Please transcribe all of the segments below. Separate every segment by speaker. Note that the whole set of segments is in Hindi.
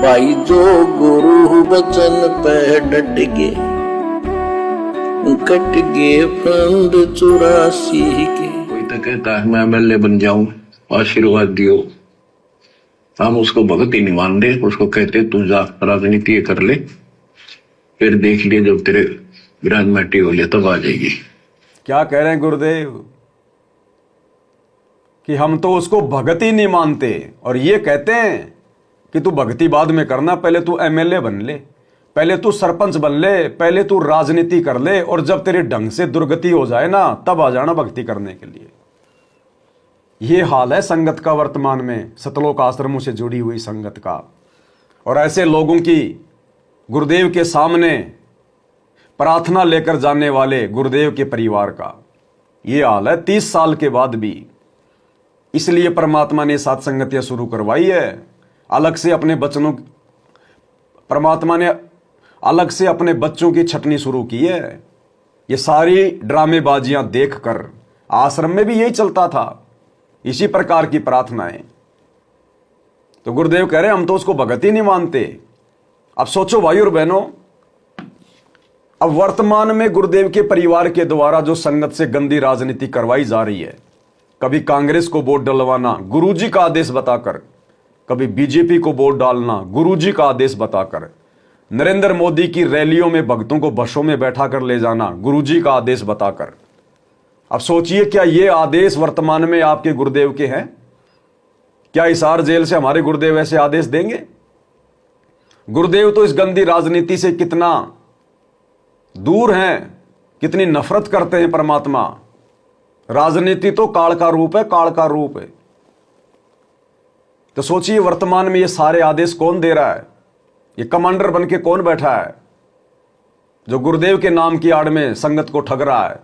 Speaker 1: भाई जो गुरु बचन पे डट गे, कट गे फंद 84 के।
Speaker 2: कोई तो कहता है मैं एमएलए बन जाऊं, आशीर्वाद दियो। हम उसको भगत ही नहीं मान रहे, उसको कहते तू जा राजनीति कर ले, फिर देख लिए जब तेरे विराज माटी हो लिया तब आ जाएगी।
Speaker 3: क्या कह रहे हैं गुरुदेव कि हम तो उसको भगत ही नहीं मानते, और ये कहते हैं कि तू भक्ति बाद में करना, पहले तू एमएलए बन ले, पहले तू सरपंच बन ले, पहले तू राजनीति कर ले, और जब तेरे ढंग से दुर्गति हो जाए ना तब आ जाना भक्ति करने के लिए। ये हाल है संगत का वर्तमान में, सतलोक आश्रमों से जुड़ी हुई संगत का, और ऐसे लोगों की गुरुदेव के सामने प्रार्थना लेकर जाने वाले गुरुदेव के परिवार का ये हाल है 30 साल के बाद भी। इसलिए परमात्मा ने सात संगतियां शुरू करवाई है, अलग से अपने बच्चों, परमात्मा ने अलग से अपने बच्चों की छटनी शुरू की है। ये सारी ड्रामेबाजियां देखकर आश्रम में भी यही चलता था, इसी प्रकार की प्रार्थनाएं। तो गुरुदेव कह रहे हम तो उसको भगत ही नहीं मानते। अब सोचो भाई और बहनों, अब वर्तमान में गुरुदेव के परिवार के द्वारा जो संगत से गंदी राजनीति करवाई जा रही है, कभी कांग्रेस को वोट डलवाना गुरुजी का आदेश बताकर, कभी बीजेपी को वोट डालना गुरुजी का आदेश बताकर, नरेंद्र मोदी की रैलियों में भक्तों को बसों में बैठा कर ले जाना गुरुजी का आदेश बताकर। अब सोचिए, क्या ये आदेश वर्तमान में आपके गुरुदेव के हैं? क्या हिसार जेल से हमारे गुरुदेव ऐसे आदेश देंगे? गुरुदेव तो इस गंदी राजनीति से कितना दूर हैं, कितनी नफरत करते हैं परमात्मा। राजनीति तो काल का रूप है, काल का रूप है। तो सोचिए वर्तमान में ये सारे आदेश कौन दे रहा है? ये कमांडर बन के कौन बैठा है जो गुरुदेव के नाम की आड़ में संगत को ठग रहा है?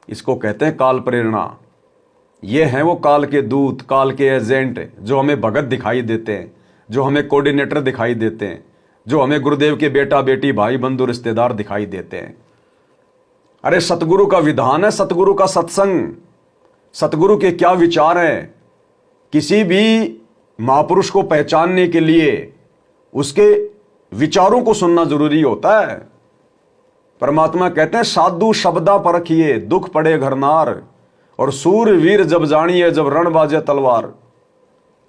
Speaker 3: इसको कहते हैं काल प्रेरणा। ये हैं वो काल के दूत, काल के एजेंट, जो हमें भगत दिखाई देते हैं, जो हमें कोऑर्डिनेटर दिखाई देते हैं, जो हमें गुरुदेव के बेटा बेटी भाई बंधु रिश्तेदार दिखाई देते हैं। अरे सतगुरु का विधान है, सतगुरु का सत्संग, सतगुरु के क्या विचार हैं। किसी भी महापुरुष को पहचानने के लिए उसके विचारों को सुनना जरूरी होता है। परमात्मा कहते हैं साधु शब्दा परखिए, दुख पड़े घरनार, और सूर वीर जब जानिए जब रण बाजे तलवार।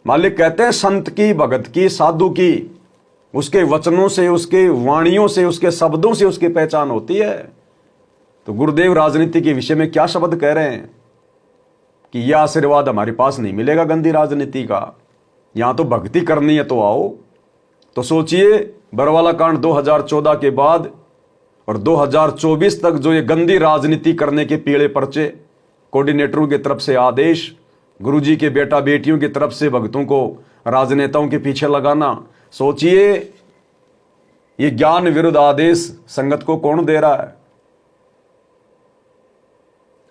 Speaker 3: मालिक कहते हैं संत की, भगत की, साधु की, उसके वचनों से, उसके वाणियों से, उसके शब्दों से उसकी पहचान होती है। तो गुरुदेव राजनीति के विषय में क्या शब्द कह रहे हैं कि यह आशीर्वाद हमारे पास नहीं मिलेगा गंदी राजनीति का, यहां तो भक्ति करनी है तो आओ। तो सोचिए बरवाला कांड 2014 के बाद और 2024 तक जो ये गंदी राजनीति करने के पीड़े पर्चे, कोऑर्डिनेटरों की तरफ से आदेश, गुरुजी के बेटा बेटियों की तरफ से भक्तों को राजनेताओं के पीछे लगाना, सोचिए ये ज्ञान विरुद्ध आदेश संगत को कौन दे रहा है?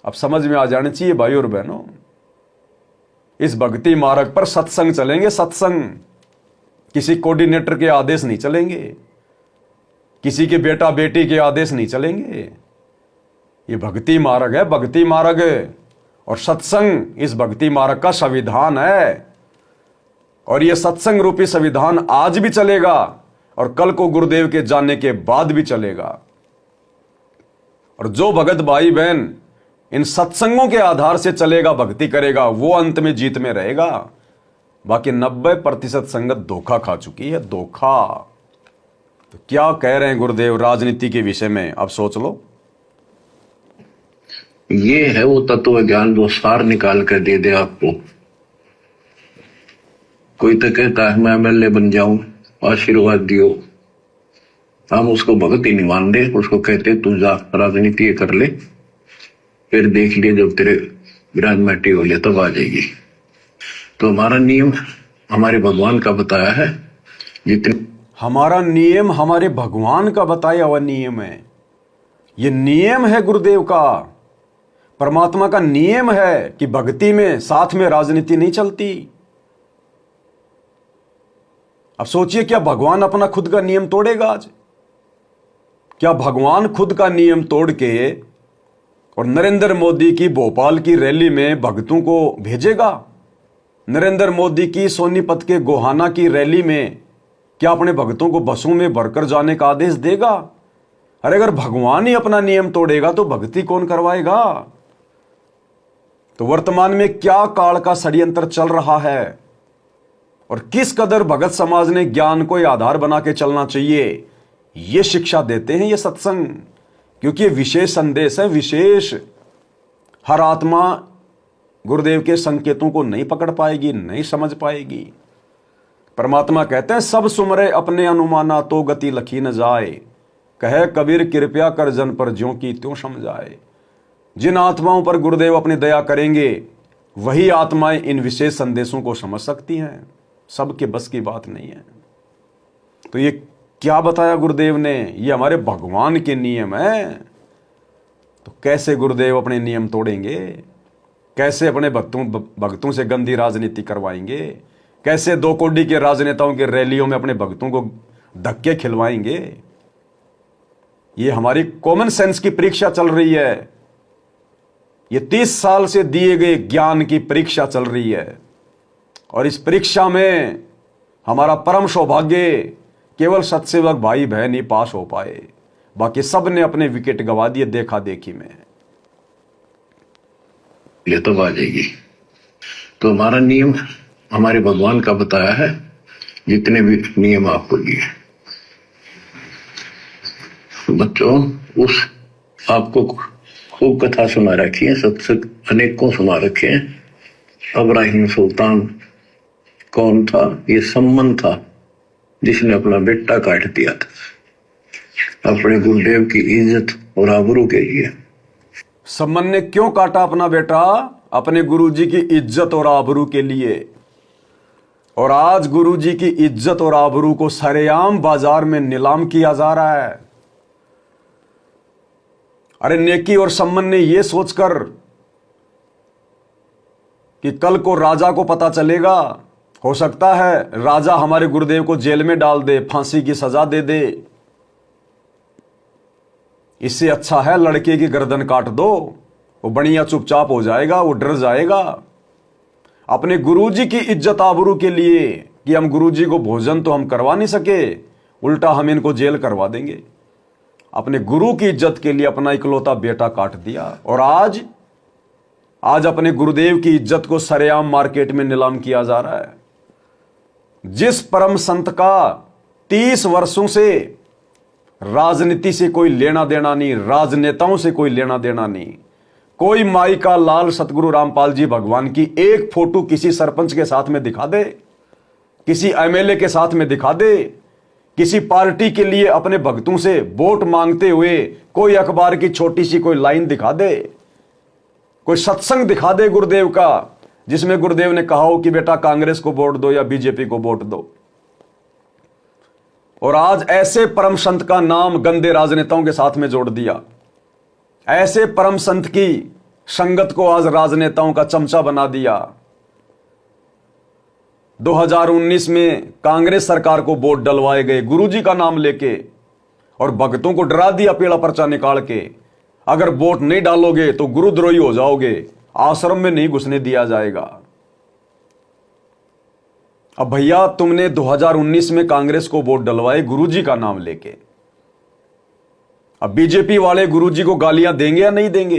Speaker 3: अब समझ में आ जाने चाहिए भाई और बहनों, इस भक्ति मार्ग पर सत्संग चलेंगे, सत्संग, किसी कोऑर्डिनेटर के आदेश नहीं चलेंगे, किसी के बेटा बेटी के आदेश नहीं चलेंगे। ये भक्ति मार्ग है, भक्ति मार्ग, और सत्संग इस भक्ति मार्ग का संविधान है। और यह सत्संग रूपी संविधान आज भी चलेगा और कल को गुरुदेव के जाने के बाद भी चलेगा। और जो भगत भाई बहन इन सत्संगों के आधार से चलेगा, भक्ति करेगा, वो अंत में जीत में रहेगा। बाकी 90% संगत धोखा खा चुकी है, धोखा। तो क्या कह रहे हैं गुरुदेव राजनीति के विषय में? अब सोच लो।
Speaker 2: ये है वो तत्व ज्ञान जो सार निकाल कर दे दे आपको। कोई तो कहता है मैं एमएलए बन जाऊं, आशीर्वाद दियो। हम उसको भगत ही नहीं मान रहे, उसको कहते तू जा राजनीति कर ले, फिर देख लिए जब तेरे विराज माटी हो लिया तब आ जाएगी। तो हमारा नियम हमारे भगवान का बताया है, जितने
Speaker 3: हमारा नियम हमारे भगवान का बताया हुआ नियम है। ये नियम है गुरुदेव का, परमात्मा का नियम है कि भक्ति में साथ में राजनीति नहीं चलती। अब सोचिए, क्या भगवान अपना खुद का नियम तोड़ेगा आज? क्या भगवान खुद का नियम तोड़ के और नरेंद्र मोदी की भोपाल की रैली में भक्तों को भेजेगा? नरेंद्र मोदी की सोनीपत के गोहाना की रैली में क्या अपने भक्तों को बसों में भरकर जाने का आदेश देगा? अरे अगर भगवान ही अपना नियम तोड़ेगा तो भक्ति कौन करवाएगा? तो वर्तमान में क्या काल का षड्यंत्र चल रहा है और किस कदर भगत समाज ने ज्ञान को आधार बना के चलना चाहिए, ये शिक्षा देते हैं ये सत्संग। क्योंकि ये विशेष संदेश है, विशेष। हर आत्मा गुरुदेव के संकेतों को नहीं पकड़ पाएगी, नहीं समझ पाएगी। परमात्मा कहते हैं सब सुमरे अपने अनुमाना तो गति लखी न जाए, कहे कबीर कृपया कर जन पर ज्यों की त्यों समझाए। जिन आत्माओं पर गुरुदेव अपनी दया करेंगे वही आत्माएं इन विशेष संदेशों को समझ सकती हैं। सबके बस की बात नहीं है। तो ये क्या बताया गुरुदेव ने? ये हमारे भगवान के नियम है। तो कैसे गुरुदेव अपने नियम तोड़ेंगे? कैसे अपने भक्तों से गंदी राजनीति करवाएंगे? कैसे 2 कोड़ी के राजनेताओं के रैलियों में अपने भक्तों को धक्के खिलवाएंगे? ये हमारी कॉमन सेंस की परीक्षा चल रही है। ये 30 साल से दिए गए ज्ञान की परीक्षा चल रही है और इस परीक्षा में हमारा परम सौभाग्य केवल सत्सेवक भाई बहन ही पास हो पाए, बाकी सब ने अपने विकेट गंवा दिए देखा देखी में।
Speaker 2: ये तो आ जाएगी। तो हमारा नियम हमारे भगवान का बताया है, जितने भी नियम आपको दिए बच्चों, उस आपको खूब कथा सुना रखी है, सत्संग अनेकों सुना रखे हैं। इब्राहिम सुल्तान कौन था? ये सम्मन था जिसने अपना बेटा काट दिया था अपने गुरुदेव की इज्जत और आबरू के लिए।
Speaker 3: सम्मन ने क्यों काटा अपना बेटा? अपने गुरुजी की इज्जत और आबरू के लिए। और आज गुरुजी की इज्जत और आबरू को सरेआम बाजार में नीलाम किया जा रहा है। अरे नेकी और सम्मन ने यह सोचकर कि कल को राजा को पता चलेगा, हो सकता है राजा हमारे गुरुदेव को जेल में डाल दे, फांसी की सजा दे दे, इससे अच्छा है लड़के की गर्दन काट दो, वो बढ़िया चुपचाप हो जाएगा, वो डर जाएगा। अपने गुरुजी की इज्जत आबरू के लिए कि हम गुरुजी को भोजन तो हम करवा नहीं सके, उल्टा हम इनको जेल करवा देंगे। अपने गुरु की इज्जत के लिए अपना इकलौता बेटा काट दिया और आज अपने गुरुदेव की इज्जत को सरेआम मार्केट में नीलाम किया जा रहा है। जिस परम संत का 30 वर्षों से राजनीति से कोई लेना देना नहीं, राजनेताओं से कोई लेना देना नहीं, कोई माई का लाल सतगुरु रामपाल जी भगवान की एक फोटो किसी सरपंच के साथ में दिखा दे, किसी एमएलए के साथ में दिखा दे, किसी पार्टी के लिए अपने भक्तों से वोट मांगते हुए कोई अखबार की छोटी सी कोई लाइन दिखा दे, कोई सत्संग दिखा दे गुरुदेव का जिसमें गुरुदेव ने कहा हो कि बेटा कांग्रेस को वोट दो या बीजेपी को वोट दो। और आज ऐसे परम संत का नाम गंदे राजनेताओं के साथ में जोड़ दिया। ऐसे परम संत की संगत को आज राजनेताओं का चमचा बना दिया। 2019 में कांग्रेस सरकार को वोट डलवाए गए गुरुजी का नाम लेके और भक्तों को डरा दिया पीला पर्चा निकाल के, अगर वोट नहीं डालोगे तो गुरुद्रोही हो जाओगे, आश्रम में नहीं घुसने दिया जाएगा। अब भैया तुमने 2019 में कांग्रेस को वोट डलवाए गुरुजी का नाम लेके, अब बीजेपी वाले गुरुजी को गालियां देंगे या नहीं देंगे?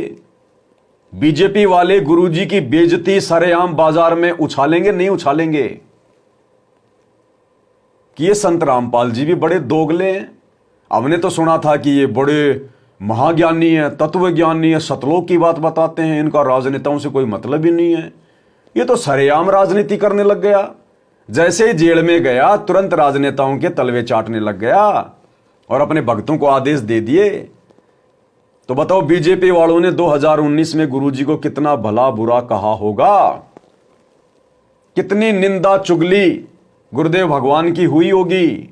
Speaker 3: बीजेपी वाले गुरुजी की बेइज्जती सरेआम बाजार में उछालेंगे नहीं उछालेंगे? कि ये संत रामपाल जी भी बड़े दोगले हैं। हमने तो सुना था कि ये बड़े महाज्ञानी है, तत्वज्ञानी है, सतलोक की बात बताते हैं, इनका राजनेताओं से कोई मतलब ही नहीं है। ये तो सरेआम राजनीति करने लग गया। जैसे ही जेल में गया तुरंत राजनेताओं के तलवे चाटने लग गया और अपने भक्तों को आदेश दे दिए। तो बताओ बीजेपी वालों ने 2019 में गुरुजी को कितना भला बुरा कहा होगा, कितनी निंदा चुगली गुरुदेव भगवान की हुई होगी।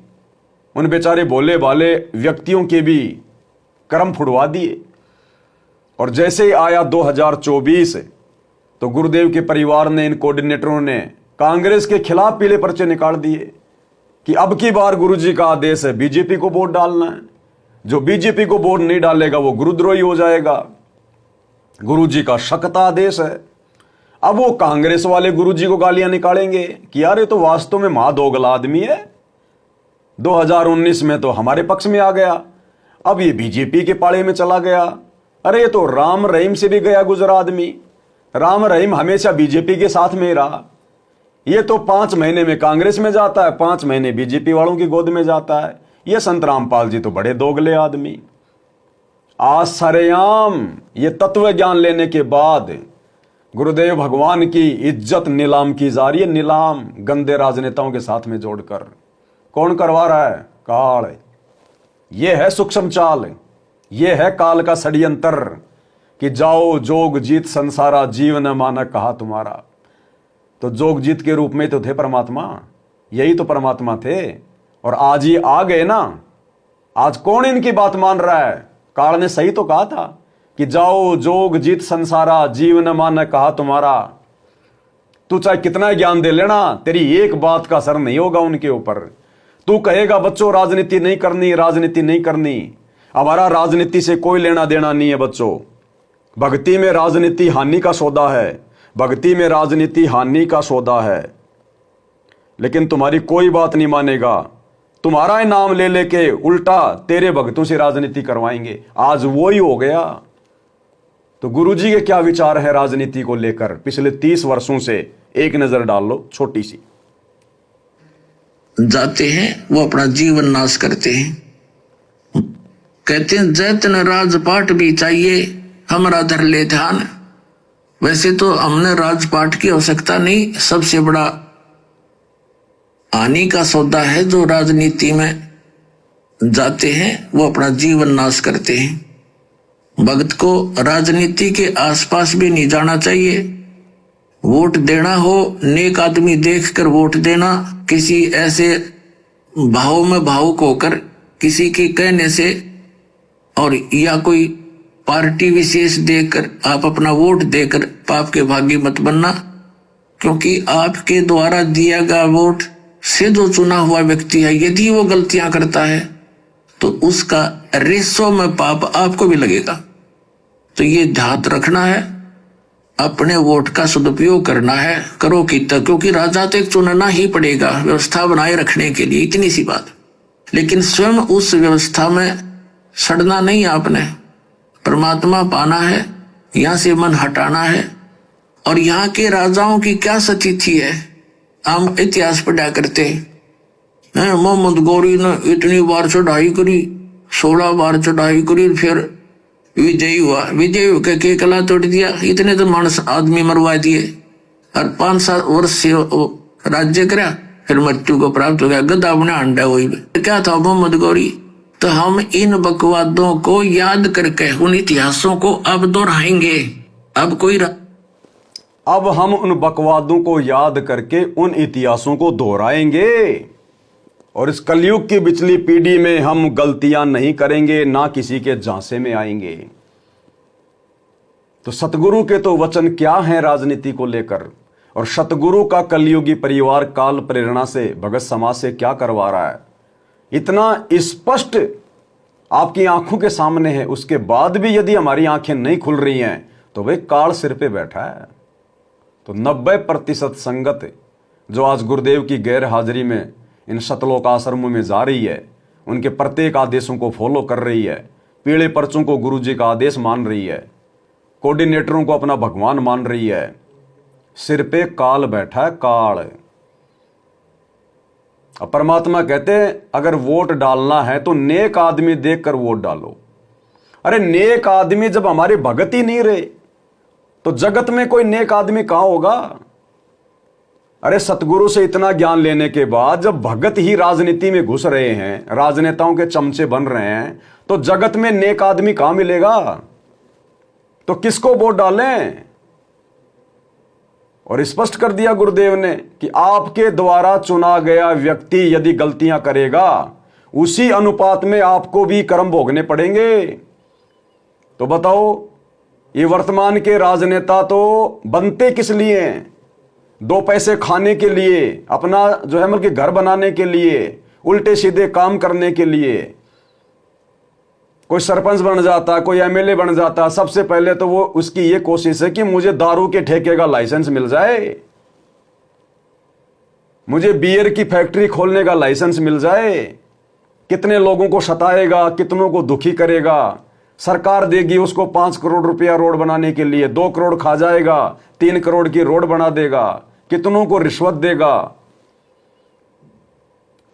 Speaker 3: उन बेचारे भोले भाले व्यक्तियों के भी कर्म फुड़वा दिए। और जैसे ही आया 2024 तो गुरुदेव के परिवार ने, इन कोऑर्डिनेटरों ने कांग्रेस के खिलाफ पीले पर्चे निकाल दिए कि अब की बार गुरुजी का आदेश है बीजेपी को वोट डालना है, जो बीजेपी को वोट नहीं डालेगा वो गुरुद्रोही हो जाएगा। गुरुजी का सख्त आदेश है। अब वो कांग्रेस वाले गुरुजी को गालियां निकालेंगे कि यार ये तो वास्तव में महादोगला आदमी है, 2019 में तो हमारे पक्ष में आ गया, अब ये बीजेपी के पाले में चला गया। अरे ये तो राम रहीम से भी गया गुजरा आदमी, राम रहीम हमेशा बीजेपी के साथ में ही रहा। ये तो 5 महीने में कांग्रेस में जाता है, 5 महीने बीजेपी वालों की गोद में जाता है। ये संत रामपाल जी तो बड़े दोगले आदमी। आज सरेआम ये तत्व ज्ञान लेने के बाद गुरुदेव भगवान की इज्जत नीलाम की जा रही है, नीलाम गंदे राजनेताओं के साथ में जोड़कर। कौन करवा रहा है? काल। ये है सूक्ष्म चाल, ये है काल का षड्यंत्र कि जाओ जोग जीत संसारा, जीवन माना कहा तुम्हारा। तो जोग जीत के रूप में तो थे परमात्मा, यही तो परमात्मा थे, और आज ही आ गए ना। आज कौन इनकी बात मान रहा है? काल ने सही तो कहा था कि जाओ जोग जीत संसारा, जीवन मान कहा तुम्हारा। तू चाहे कितना ज्ञान दे लेना, तेरी एक बात का असर नहीं होगा उनके ऊपर। तू कहेगा बच्चों राजनीति नहीं करनी, राजनीति नहीं करनी, हमारा राजनीति से कोई लेना देना नहीं है बच्चों। भक्ति में राजनीति हानि का सौदा है, भक्ति में राजनीति हानि का सौदा है। लेकिन तुम्हारी कोई बात नहीं मानेगा, तुम्हारा ही नाम ले लेके उल्टा तेरे भक्तों से राजनीति करवाएंगे। आज वो ही हो गया। तो गुरुजी के क्या विचार है राजनीति को लेकर पिछले 30 वर्षों से, एक नजर डाल लो छोटी सी।
Speaker 4: जाते हैं वो अपना जीवन नाश करते हैं, कहते हैं जैतन राजपाट भी चाहिए हमारा धर ले ध्यान। वैसे तो हमने राजपाट की आवश्यकता नहीं, सबसे बड़ा हानि का सौदा है जो राजनीति में जाते हैं वो अपना जीवन नाश करते हैं। भक्त को राजनीति के आसपास भी नहीं जाना चाहिए। वोट देना हो नेक आदमी देखकर वोट देना, किसी ऐसे भाव में भावुक होकर किसी के कहने से और या कोई पार्टी विशेष देखकर आप अपना वोट देकर पाप के भागी मत बनना, क्योंकि आपके द्वारा दिया गया वोट से जो चुना हुआ व्यक्ति है यदि वो गलतियां करता है तो उसका रेशो में पाप आपको भी लगेगा। तो ये ध्यान रखना है, अपने वोट का सदुपयोग करना है, करो कितना, क्योंकि राजा तो एक चुनना ही पड़ेगा व्यवस्था बनाए रखने के लिए, इतनी सी बात। लेकिन स्वयं उस व्यवस्था में सड़ना नहीं, आपने परमात्मा पाना है, यहाँ से मन हटाना है। और यहाँ के राजाओं की क्या स्थिति है, हम इतिहास पढ़ा करते हैं। मोहम्मद गौरी ने इतनी बार चढ़ाई करी, 16 बार चढ़ाई करी, फिर विजयी हुआ, विजय होकर के कला तोड़ दिया, इतने तो मानस आदमी मरवा दिए और 5-7 वर्ष से राज्य करा, फिर मृत्यु को प्राप्त हो गया, गधा बना अंडा। वही क्या था मोहम्मद गौरी। तो हम इन बकवादों को याद करके उन इतिहासों को अब दोहराएंगे।
Speaker 3: अब हम उन बकवादों को याद करके उन इतिहासों को दोहराएंगे और इस कलयुग की पिछली पीढ़ी में हम गलतियां नहीं करेंगे, ना किसी के झांसे में आएंगे। तो सतगुरु के तो वचन क्या हैं राजनीति को लेकर, और सतगुरु का कलयुगी परिवार काल प्रेरणा से भगत समाज से क्या करवा रहा है, इतना स्पष्ट आपकी आंखों के सामने है। उसके बाद भी यदि हमारी आंखें नहीं खुल रही हैं तो वे काल सिर पे बैठा है। तो 90% संगत जो आज गुरुदेव की गैर हाजिरी में इन सतलोक आश्रमों में जा रही है, उनके प्रत्येक आदेशों को फॉलो कर रही है, पीले पर्चों को गुरुजी का आदेश मान रही है, कोऑर्डिनेटरों को अपना भगवान मान रही है, सिर पे काल बैठा है, काल। अब परमात्मा कहते हैं अगर वोट डालना है तो नेक आदमी देखकर वोट डालो। अरे नेक आदमी जब हमारे भगत ही नहीं रहे तो जगत में कोई नेक आदमी कहां होगा। अरे सतगुरु से इतना ज्ञान लेने के बाद जब भगत ही राजनीति में घुस रहे हैं, राजनेताओं के चमचे बन रहे हैं, तो जगत में नेक आदमी कहां मिलेगा। तो किसको वोट डालें। और स्पष्ट कर दिया गुरुदेव ने कि आपके द्वारा चुना गया व्यक्ति यदि गलतियां करेगा उसी अनुपात में आपको भी कर्म भोगने पड़ेंगे। तो बताओ ये वर्तमान के राजनेता तो बनते किस लिए हैं? 2 पैसे खाने के लिए, अपना जो है मतलब कि घर बनाने के लिए, उल्टे सीधे काम करने के लिए। कोई सरपंच बन जाता, कोई एमएलए बन जाता, सबसे पहले तो वो उसकी ये कोशिश है कि मुझे दारू के ठेके का लाइसेंस मिल जाए, मुझे बियर की फैक्ट्री खोलने का लाइसेंस मिल जाए। कितने लोगों को सताएगा, कितनों को दुखी करेगा। सरकार देगी उसको 5 करोड़ रुपया रोड बनाने के लिए, 2 करोड़ खा जाएगा, 3 करोड़ की रोड बना देगा, कितनों को रिश्वत देगा।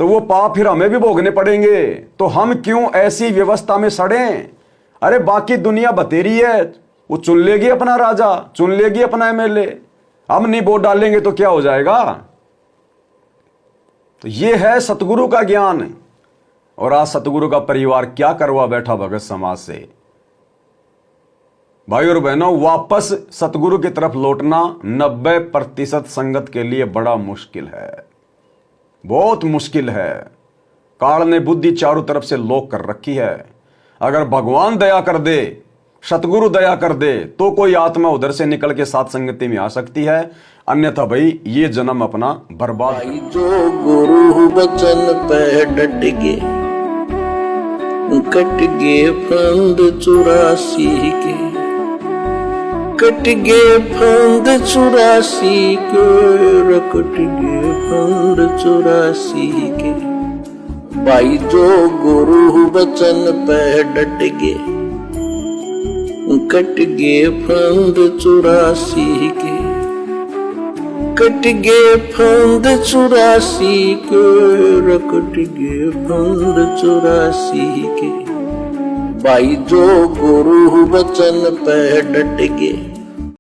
Speaker 3: तो वो पाप फिर हमें भी भोगने पड़ेंगे। तो हम क्यों ऐसी व्यवस्था में सड़ें? अरे बाकी दुनिया बतेरी है, वो चुन लेगी अपना राजा, चुन लेगी अपना एमएलए, हम नहीं वोट डालेंगे तो क्या हो जाएगा? तो ये है सतगुरु का ज्ञान। और आज सतगुरु का परिवार क्या करवा बैठा भगत समाज से। भाई और बहनों, वापस सतगुरु की तरफ लौटना 90% संगत के लिए बड़ा मुश्किल है, बहुत मुश्किल है। काल ने बुद्धि चारों तरफ से लॉक कर रखी है। अगर भगवान दया कर दे, सतगुरु दया कर दे, तो कोई आत्मा उधर से निकल के साथ संगति में आ सकती है, अन्यथा भाई ये जन्म अपना बर्बाद।
Speaker 1: भाई जो गुरु बचन पे डट गए, कट गए फंद 84 के, कट गए फंद 84 के, कट गए फंद 84 के। भाई जो गुरु बचन पे डट गए, कट गए फंद 84 के, कट गए फंद 84 के, कट गए फंद 84 के। भाई जो गुरु बचन पे डट गए,